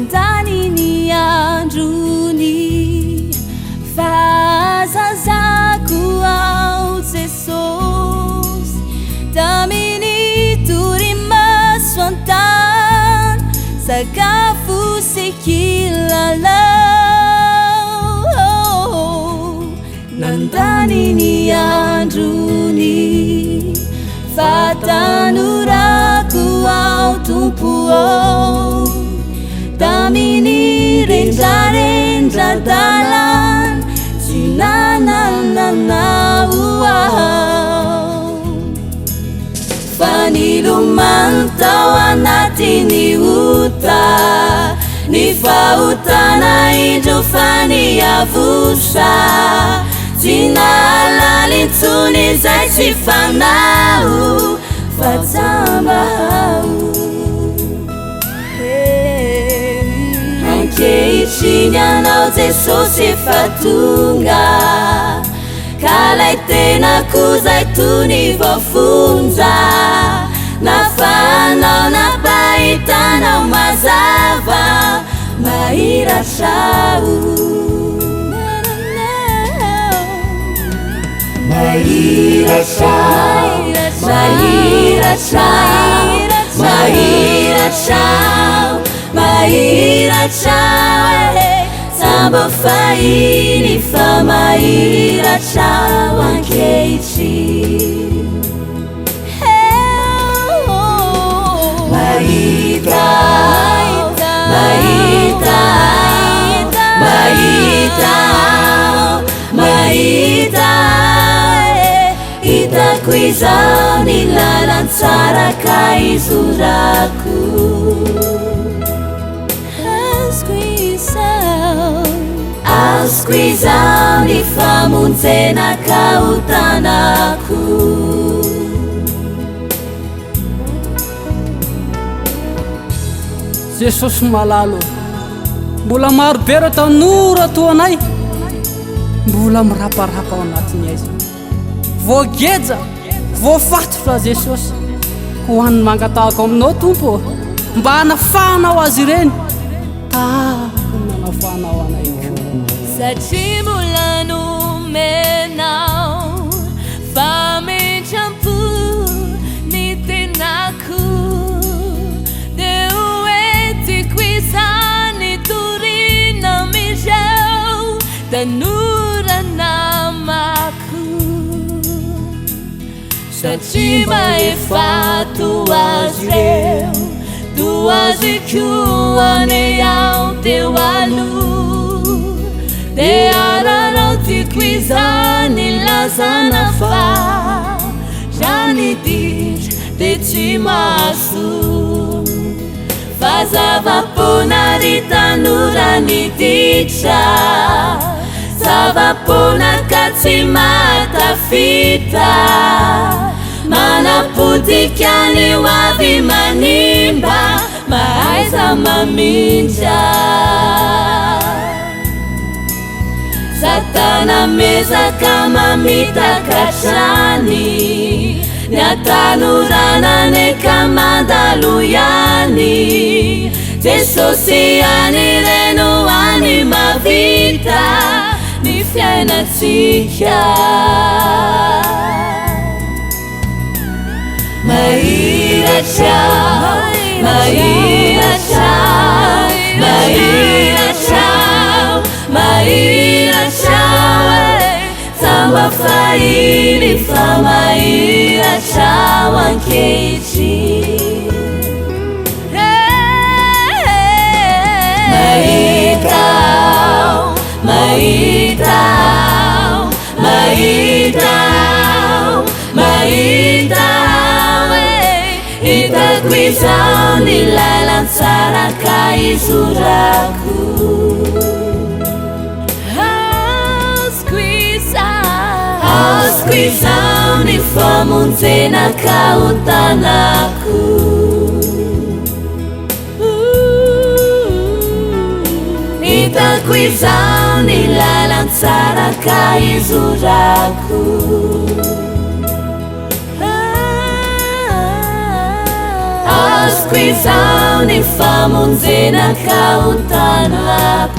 nandany ny androny fahazazako ao Jesosy tamin'ny torimaso antany sakafo sy kilalao nandany ny androny fatanorako ao tompo ao tamin'ny rendrarendran-dalana tsy nanananao ao fa nilomano tao anatin'ny ota ny fahotana indro fa niavosa tsy nahalala intsony izay tsy fanao fa tsambahao ankehitriny anao Jesosy efa tonga ka lay tenako zay tony voafonja nafanao napahitanao mazava mahiratrao mahiratrao mahiratrao mahiratrao mahiratrao samba fahiny fa mahiratrao ankehitriny mahitao mahitao mahitao mahitao hitako izao ny lalantsara ka izorako azoko izao ny famonjena ka hotanako Jesosy malalo mbola maro be reo tanora toanay mbola miraparapa ao anatiny aiza voageja voafatotra Jesosy ho an'ny mangatahako aminao tompo mba hanafahanao azy ireny tahaka nanafahanao anay satria mbola nomenao fametram-po ny tenako de hoentiko izany torina mizao tanora namako satria maefato azy reo doaziko ane ao teo aloha de ararao tiako izany lazana fa zany ditra de tsy maso fa zava-pona ry tanora ny ditra zava-pona ka tsy matafita manapotika ny hoavy manimba mahaiza mamindra satana mezaka mamitaka trany ny atanorana neka mandalo ihany Jesosy any reno any mavita ny fiainatsika mahiratrao mahiratrao mahiratrao mahiratrao samba fahiny fa mahiratrao ankehitriny mahitao mahitao mahitao mahitao hitako izao ny lalantsara ka izorako azoko izao ny famonjena ka hotanako hitako izao ny lalantsara ka izorako azoko Azoko izao ny famonjenaka ho tany lava